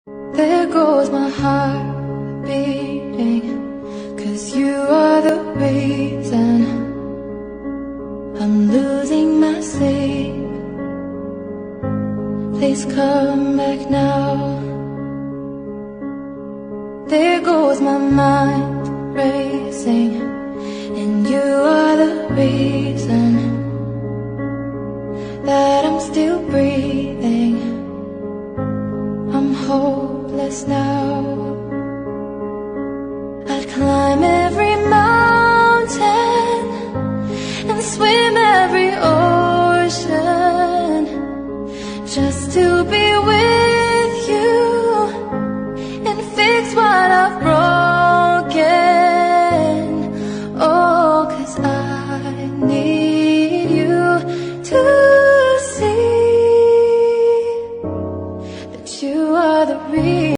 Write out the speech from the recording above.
There goes my heart beating, 'cause you are the reason I'm losing my sleep. Please come back now. There goes my mind racing, and you are the reason that I'm still breathing. I'm hopeless now. I'd climb every mountain and swim every ocean just to be with you and fix what I've broken. Oh, 'cause I need you to see that you are the reason.